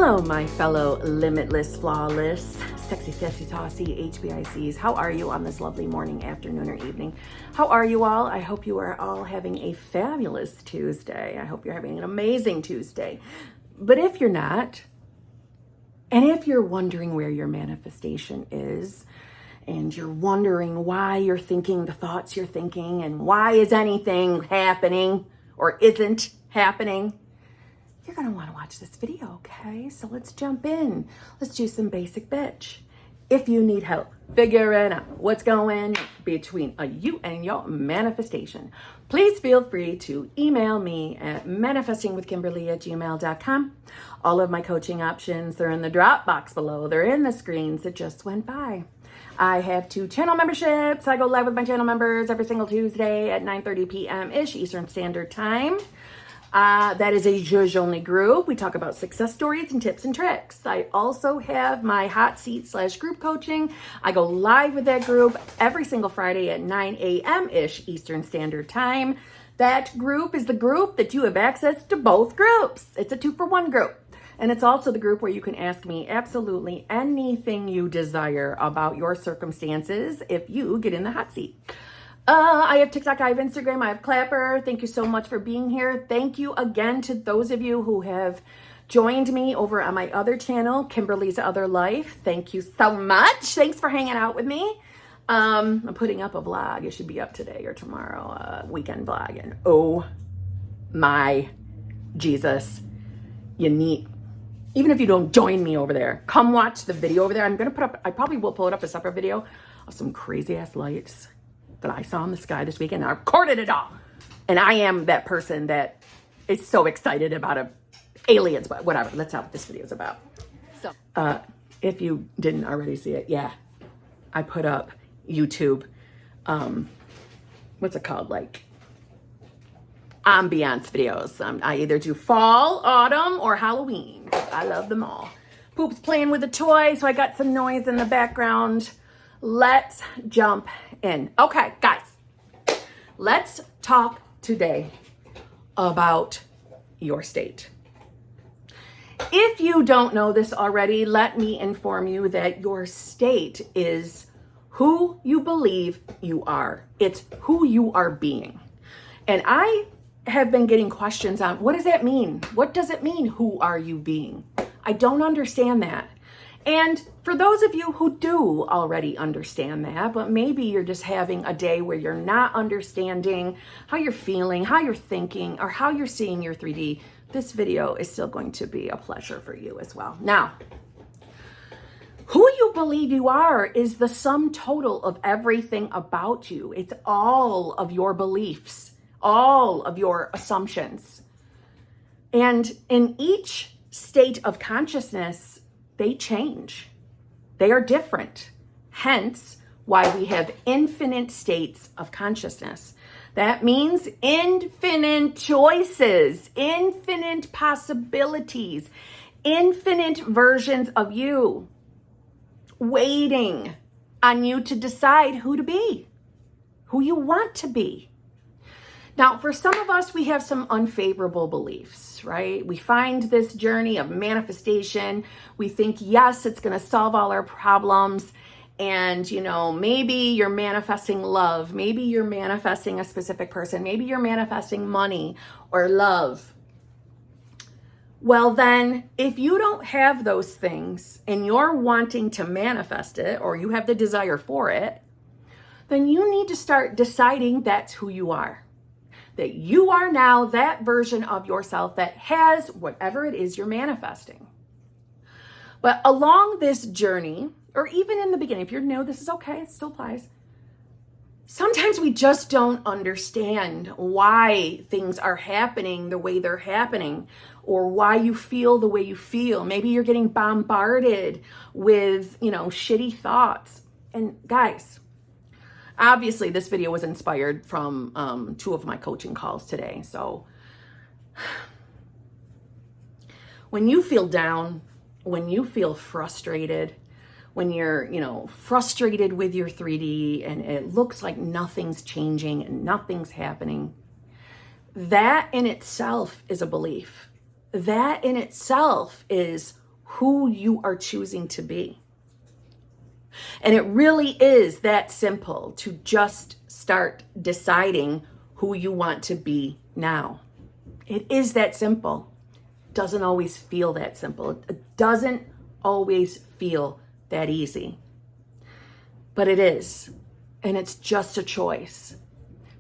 Hello, my fellow limitless, flawless, sexy, sassy, saucy HBICs. How are you on this lovely morning, afternoon, or evening? How are you all? I hope you are all having a fabulous Tuesday. I hope you're having an amazing Tuesday. But if you're not, and if you're wondering where your manifestation is, and you're wondering why you're thinking the thoughts you're thinking, and why is anything happening or isn't happening, you're going to want to watch this video, okay? So let's jump in. Let's do some basic bitch. If you need help figuring out what's going between you and your manifestation, please feel free to email me at manifestingwithkimberly@gmail.com. All of my coaching options, they're in the drop box below. They're in the screens that just went by. I have 2 channel memberships. I go live with my channel members every single Tuesday at 9:30 p.m.-ish Eastern Standard Time. That is a judge only group. We talk about success stories and tips and tricks. I also have my hot seat / group coaching. I go live with that group every single Friday at 9 a.m.-ish Eastern Standard Time. That group is the group that you have access to both groups. It's a 2-for-1 group. And it's also the group where you can ask me absolutely anything you desire about your circumstances if you get in the hot seat. I have TikTok, I have Instagram, I have Clapper. Thank you so much for being here. Thank you again to those of you who have joined me over on my other channel, Kimberly's Other Life. Thank you so much. Thanks for hanging out with me. I'm putting up a vlog. It should be up today or tomorrow, weekend vlog. And oh my Jesus, you need, even if you don't join me over there, come watch the video over there. I'm going to put up, I probably will pull it up a separate video of some crazy ass lights that I saw in the sky this weekend. I recorded it all. And I am that person that is so excited about aliens, but whatever. That's not what this video is about. So, if you didn't already see it, yeah, I put up YouTube, what's it called? Like ambiance videos. I either do fall, autumn, or Halloween. I love them all. Poop's playing with a toy, so I got some noise in the background. Let's jump in. Okay, guys, let's talk today about your state. If you don't know this already, let me inform you that your state is who you believe you are. It's who you are being. And I have been getting questions on, what does that mean? What does it mean, who are you being? I don't understand that. And for those of you who do already understand that, but maybe you're just having a day where you're not understanding how you're feeling, how you're thinking, or how you're seeing your 3D, this video is still going to be a pleasure for you as well. Now, who you believe you are is the sum total of everything about you. It's all of your beliefs, all of your assumptions. And in each state of consciousness, they change. They are different. Hence, why we have infinite states of consciousness. That means infinite choices, infinite possibilities, infinite versions of you, waiting on you to decide who to be, who you want to be. Now, for some of us, we have some unfavorable beliefs, right? We find this journey of manifestation. We think, yes, it's going to solve all our problems. And, you know, maybe you're manifesting love. Maybe you're manifesting a specific person. Maybe you're manifesting money or love. Well, then, if you don't have those things and you're wanting to manifest it, or you have the desire for it, then you need to start deciding that's who you are. That you are now that version of yourself that has whatever it is you're manifesting. But along this journey, or even in the beginning, if you're new, this is okay, it still applies. Sometimes we just don't understand why things are happening the way they're happening, or why you feel the way you feel. Maybe you're getting bombarded with, shitty thoughts. And guys, obviously, this video was inspired from 2 of my coaching calls today. So when you feel down, when you feel frustrated, when you're, frustrated with your 3D and it looks like nothing's changing and nothing's happening, that in itself is a belief. That in itself is who you are choosing to be. And it really is that simple to just start deciding who you want to be now. It is that simple. Doesn't always feel that simple. It doesn't always feel that easy. But it is. And it's just a choice.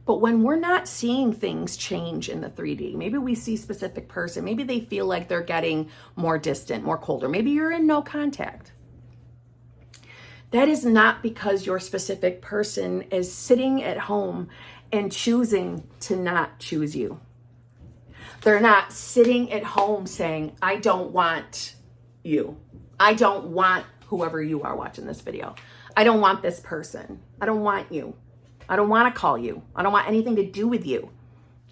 But when we're not seeing things change in the 3D, maybe we see a specific person, maybe they feel like they're getting more distant, more colder. Maybe you're in no contact. That is not because your specific person is sitting at home and choosing to not choose you. They're not sitting at home saying, I don't want you. I don't want whoever you are watching this video. I don't want this person. I don't want you. I don't want to call you. I don't want anything to do with you.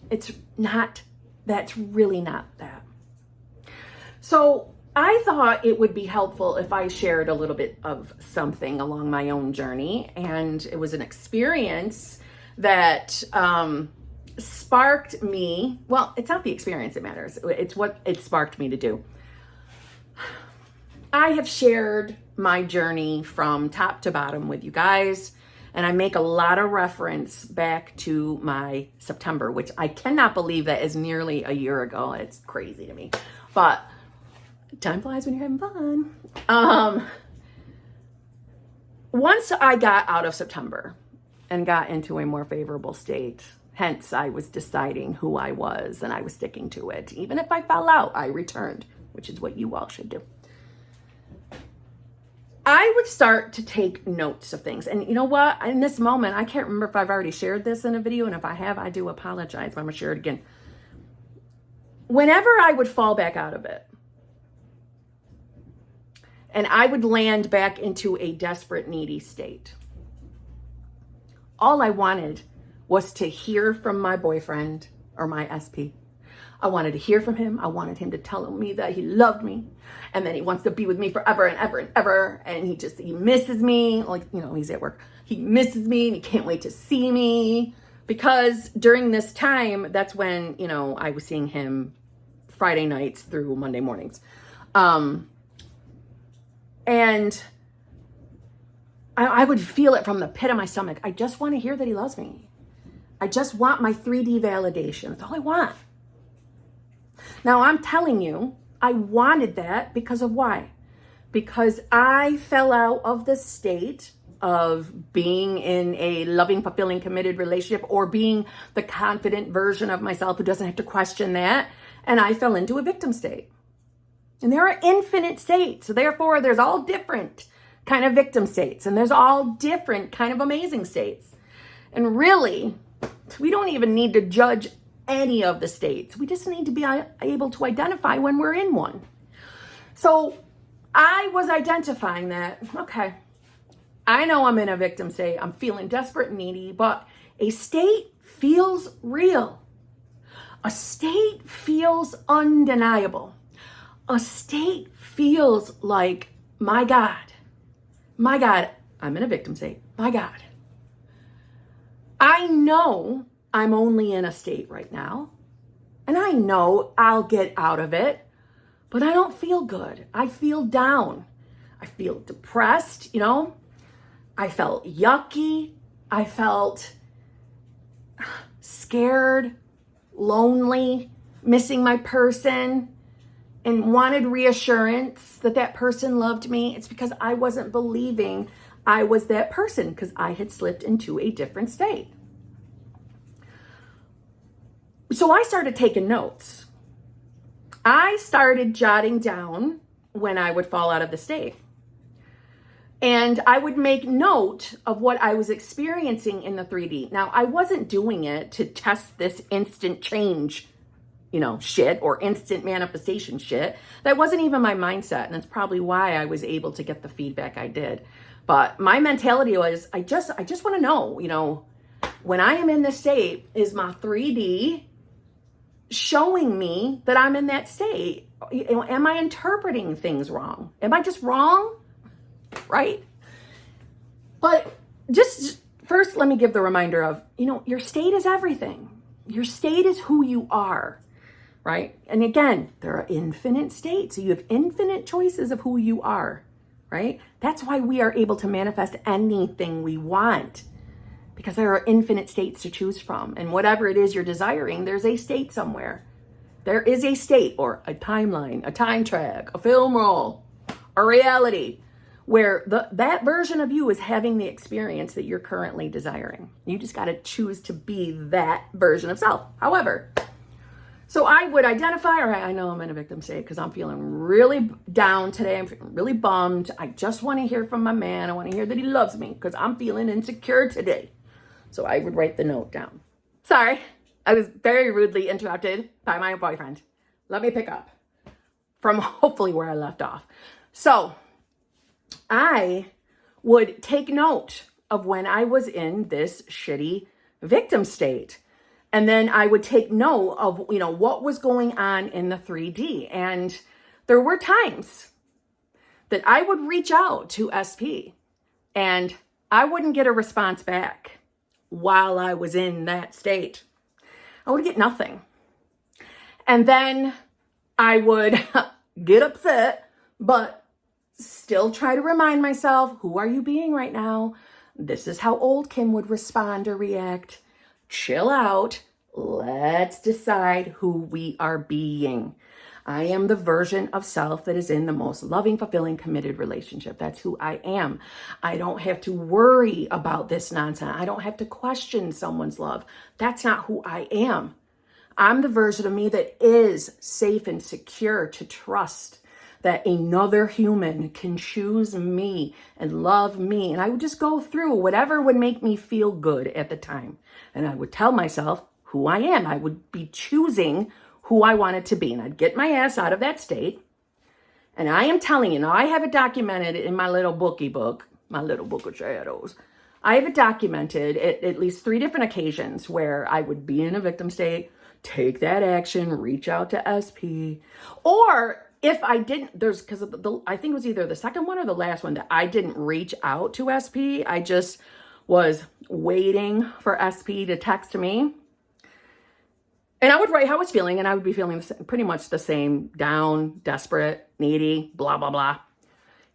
It's not, that's really not that. So I thought it would be helpful if I shared a little bit of something along my own journey. And it was an experience that sparked me. Well, it's not the experience that matters. It's what it sparked me to do. I have shared my journey from top to bottom with you guys. And I make a lot of reference back to my September, which I cannot believe that is nearly a year ago. It's crazy to me. But time flies when you're having fun. Once I got out of September and got into a more favorable state, hence I was deciding who I was and I was sticking to it. Even if I fell out, I returned, which is what you all should do. I would start to take notes of things. And you know what? In this moment, I can't remember if I've already shared this in a video. And if I have, I do apologize. But I'm going to share it again. Whenever I would fall back out of it, and I would land back into a desperate, needy state, all I wanted was to hear from my boyfriend or my SP. I wanted to hear from him. I wanted him to tell me that he loved me and that he wants to be with me forever and ever and ever. And he misses me. Like, you know, he's at work. He misses me and he can't wait to see me. Because during this time, that's when, you know, I was seeing him Friday nights through Monday mornings. And I would feel it from the pit of my stomach. I just want to hear that he loves me. I just want my 3D validation. That's all I want. Now, I'm telling you, I wanted that because of why? Because I fell out of the state of being in a loving, fulfilling, committed relationship or being the confident version of myself who doesn't have to question that. And I fell into a victim state. And there are infinite states. So therefore, there's all different kind of victim states. And there's all different kind of amazing states. And really, we don't even need to judge any of the states. We just need to be able to identify when we're in one. So I was identifying that, okay, I know I'm in a victim state. I'm feeling desperate and needy, but a state feels real. A state feels undeniable. A state feels like, my God, I'm in a victim state. My God. I know I'm only in a state right now, and I know I'll get out of it, but I don't feel good. I feel down. I feel depressed, you know? I felt yucky. I felt scared, lonely, missing my person, and wanted reassurance that that person loved me. It's because I wasn't believing I was that person because I had slipped into a different state. So I started taking notes. I started jotting down when I would fall out of the state. And I would make note of what I was experiencing in the 3D. Now, I wasn't doing it to test this instant change, you know, shit or instant manifestation shit. That wasn't even my mindset. And that's probably why I was able to get the feedback I did. But my mentality was, I just want to know, you know, when I am in this state, is my 3D showing me that I'm in that state? Am I interpreting things wrong? Am I just wrong? Right? But just first, let me give the reminder of, you know, your state is everything. Your state is who you are, right? And again, there are infinite states. So you have infinite choices of who you are, right? That's why we are able to manifest anything we want, because there are infinite states to choose from. And whatever it is you're desiring, there's a state somewhere. There is a state or a timeline, a time track, a film roll, a reality where that version of you is having the experience that you're currently desiring. You just got to choose to be that version of self. However, so I would identify, all right, I know I'm in a victim state because I'm feeling really down today. I'm feeling really bummed. I just want to hear from my man. I want to hear that he loves me because I'm feeling insecure today. So I would write the note down. Sorry, I was very rudely interrupted by my boyfriend. Let me pick up from hopefully where I left off. So I would take note of when I was in this shitty victim state. And then I would take note of, what was going on in the 3D. And there were times that I would reach out to SP and I wouldn't get a response back while I was in that state. I would get nothing. And then I would get upset, but still try to remind myself, who are you being right now? This is how old Kim would respond or react. Chill out. Let's decide who we are being. I am the version of self that is in the most loving, fulfilling, committed relationship. That's who I am. I don't have to worry about this nonsense. I don't have to question someone's love. That's not who I am. I'm the version of me that is safe and secure to trust that another human can choose me and love me. And I would just go through whatever would make me feel good at the time. And I would tell myself who I am. I would be choosing who I wanted to be. And I'd get my ass out of that state. And I am telling you, now I have it documented in my little bookie book, my little book of shadows. I have it documented at least 3 different occasions where I would be in a victim state, take that action, reach out to SP, or if I didn't, because I think it was either the second one or the last one that I didn't reach out to SP. I just was waiting for SP to text me. And I would write how I was feeling, and I would be feeling pretty much the same, down, desperate, needy, blah, blah, blah.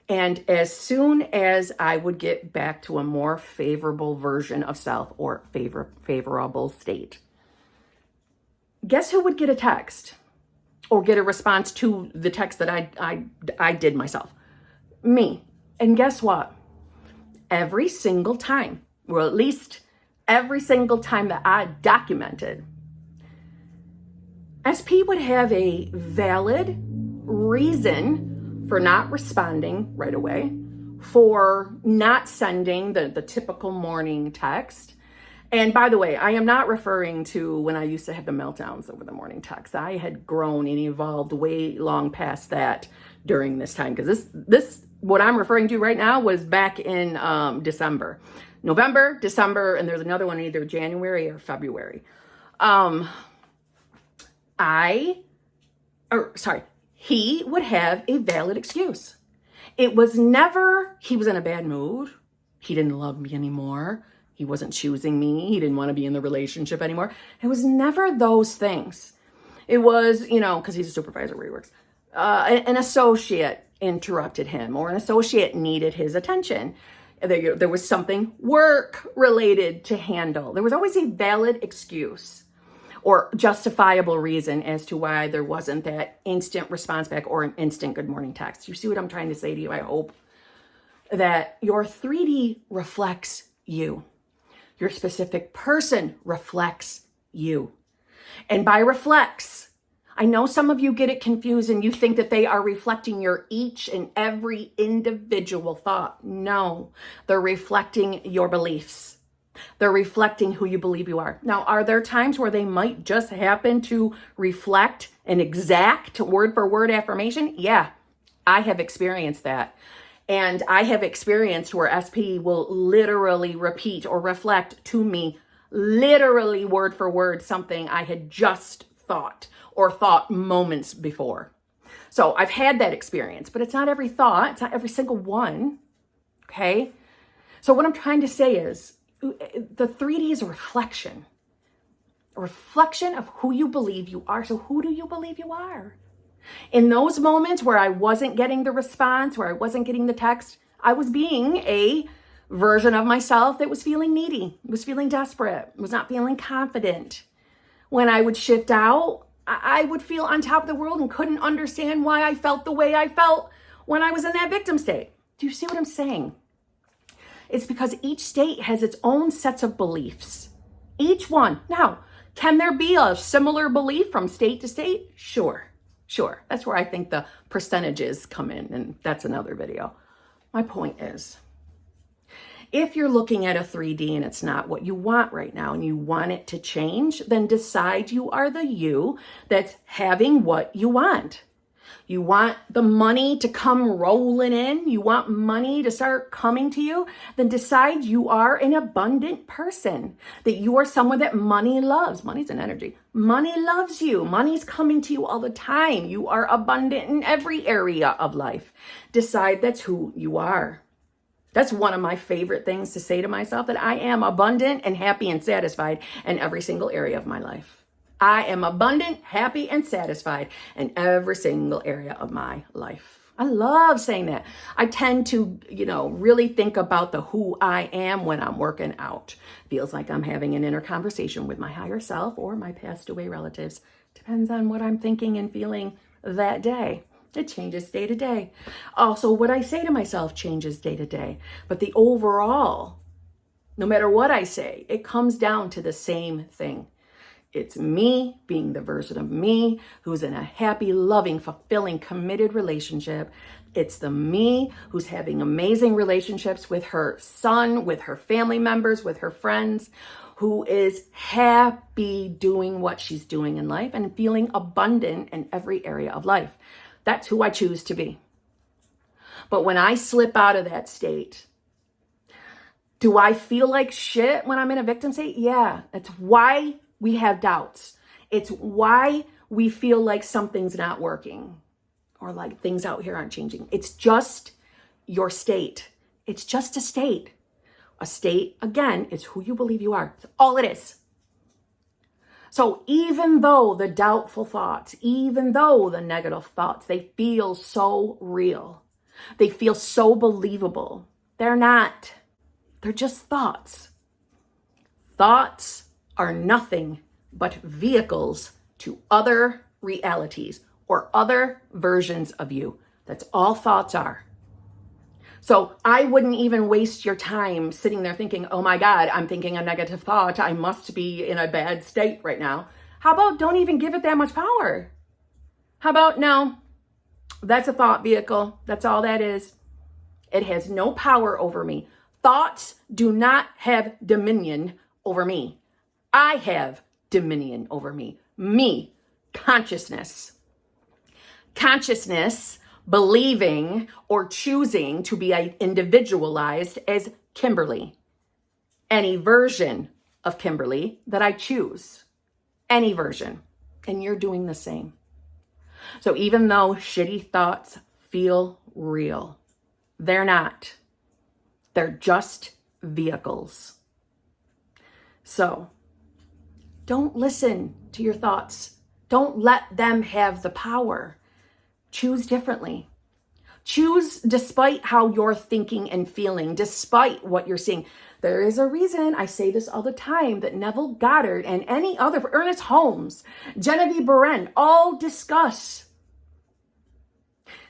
And as soon as I would get back to a more favorable version of self or favorable state, guess who would get a text or get a response to the text that I did myself? Me. And guess what? Every single time, or at least every single time that I documented, SP would have a valid reason for not responding right away, for not sending the typical morning text. And by the way, I am not referring to when I used to have the meltdowns over the morning text. I had grown and evolved way long past that during this time, because this what I'm referring to right now was back in November, December, and there's another one in either January or February. He would have a valid excuse. It was never, he was in a bad mood. He didn't love me anymore. He wasn't choosing me. He didn't want to be in the relationship anymore. It was never those things. It was, because he's a supervisor where he works. An associate interrupted him, or an associate needed his attention. There was something work related to handle. There was always a valid excuse or justifiable reason as to why there wasn't that instant response back or an instant good morning text. You see what I'm trying to say to you? I hope that your 3D reflects you. Your specific person reflects you. And by reflects, I know some of you get it confused and you think that they are reflecting your each and every individual thought. No, they're reflecting your beliefs. They're reflecting who you believe you are. Now, are there times where they might just happen to reflect an exact word for word affirmation? Yeah, I have experienced that. And I have experienced where SP will literally repeat or reflect to me, literally word for word, something I had just thought or thought moments before. So I've had that experience, but it's not every thought. It's not every single one. Okay. So what I'm trying to say is the 3D is a reflection. a reflection of who you believe you are. So who do you believe you are? In those moments where I wasn't getting the response, where I wasn't getting the text, I was being a version of myself that was feeling needy, was feeling desperate, was not feeling confident. When I would shift out, I would feel on top of the world and couldn't understand why I felt the way I felt when I was in that victim state. Do you see what I'm saying? It's because each state has its own sets of beliefs. Each one. Now, can there be a similar belief from state to state? Sure. That's where I think the percentages come in, and that's another video. My point is, if you're looking at a 3D and it's not what you want right now and you want it to change, then decide you are the you that's having what you want. You want the money to come rolling in. You want money to start coming to you. Then decide you are an abundant person, that you are someone that money loves. Money's an energy. Money loves you. Money's coming to you all the time. You are abundant in every area of life. Decide that's who you are. That's one of my favorite things to say to myself, that I am abundant and happy and satisfied in every single area of my life. I am abundant, happy, and satisfied in every single area of my life. I love saying that. I tend to, really think about the who I am when I'm working out. Feels like I'm having an inner conversation with my higher self or my passed away relatives. Depends on what I'm thinking and feeling that day. It changes day to day. Also, what I say to myself changes day to day. But the overall, no matter what I say, it comes down to the same thing. It's me being the version of me who's in a happy, loving, fulfilling, committed relationship. It's the me who's having amazing relationships with her son, with her family members, with her friends, who is happy doing what she's doing in life and feeling abundant in every area of life. That's who I choose to be. But when I slip out of that state, do I feel like shit when I'm in a victim state? Yeah, that's why we have doubts. It's why we feel like something's not working or like things out here aren't changing. It's just your state. It's just a state. A state, again, is who you believe you are. That's all it is. So even though the doubtful thoughts, even though the negative thoughts, they feel so real, they feel so believable, they're not. They're just thoughts. Thoughts are nothing but vehicles to other realities or other versions of you. That's all thoughts are. So I wouldn't even waste your time sitting there thinking, oh my God, I'm thinking a negative thought. I must be in a bad state right now. How about don't even give it that much power? How about no, that's a thought vehicle. That's all that is. It has no power over me. Thoughts do not have dominion over me. I have dominion over me. Me, consciousness. Consciousness, believing or choosing to be individualized as Kimberly. Any version of Kimberly that I choose. Any version. And you're doing the same. So even though shitty thoughts feel real, they're not. They're just vehicles. So don't listen to your thoughts. Don't let them have the power. Choose differently. Choose despite how you're thinking and feeling, despite what you're seeing. There is a reason, I say this all the time, that Neville, Goddard, and any other, Ernest Holmes, Genevieve Beren, all discuss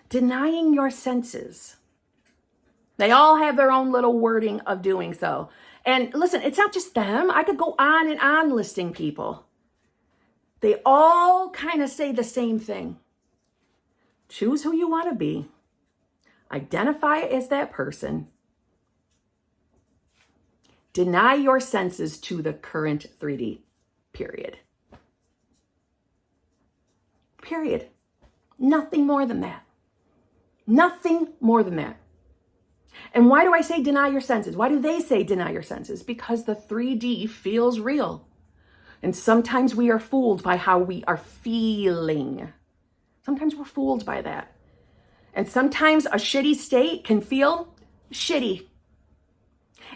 denying your senses. They all have their own little wording of doing so. And listen, it's not just them. I could go on and on listing people. They all kind of say the same thing. Choose who you want to be. Identify as that person. Deny your senses to the current 3D. Period. Period. Nothing more than that. Nothing more than that. And why do I say deny your senses? Why do they say deny your senses? Because the 3D feels real. And sometimes we are fooled by how we are feeling. Sometimes we're fooled by that. And sometimes a shitty state can feel shitty.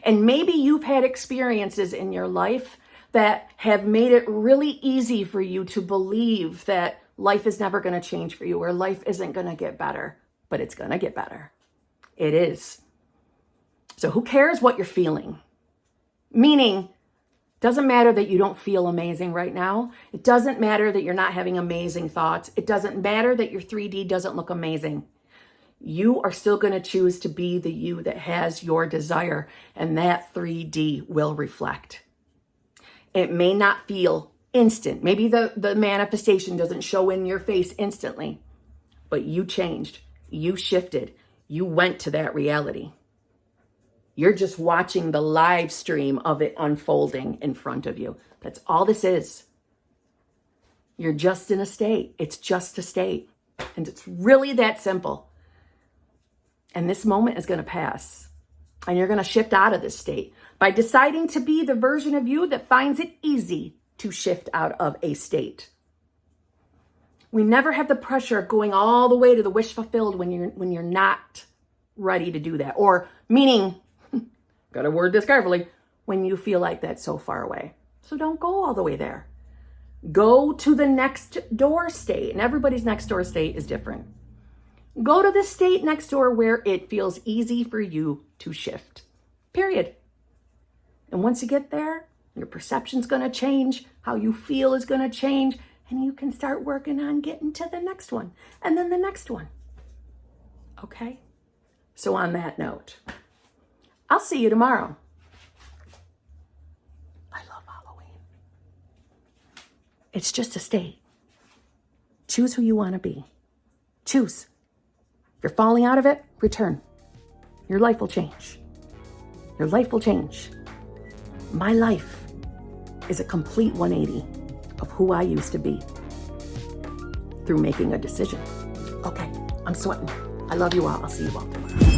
And maybe you've had experiences in your life that have made it really easy for you to believe that life is never going to change for you or life isn't going to get better, but it's going to get better. It is. So who cares what you're feeling? Meaning, doesn't matter that you don't feel amazing right now. It doesn't matter that you're not having amazing thoughts. It doesn't matter that your 3D doesn't look amazing. You are still going to choose to be the you that has your desire, and that 3D will reflect. It may not feel instant. Maybe the manifestation doesn't show in your face instantly, but you changed. You shifted. You went to that reality. You're just watching the live stream of it unfolding in front of you. That's all this is. You're just in a state. It's just a state. And it's really that simple. And this moment is going to pass. And you're going to shift out of this state by deciding to be the version of you that finds it easy to shift out of a state. We never have the pressure of going all the way to the wish fulfilled when you're not ready to do that. Or meaning, gotta word this carefully, when you feel like that's so far away. So don't go all the way there. Go to the next door state. And everybody's next door state is different. Go to the state next door where it feels easy for you to shift. Period. And once you get there, your perception's going to change. How you feel is going to change. And you can start working on getting to the next one. And then the next one. Okay? So on that note, I'll see you tomorrow. I love Halloween. It's just a state. Choose who you want to be. Choose. If you're falling out of it, return. Your life will change. Your life will change. My life is a complete 180 of who I used to be through making a decision. Okay, I'm sweating. I love you all. I'll see you all tomorrow.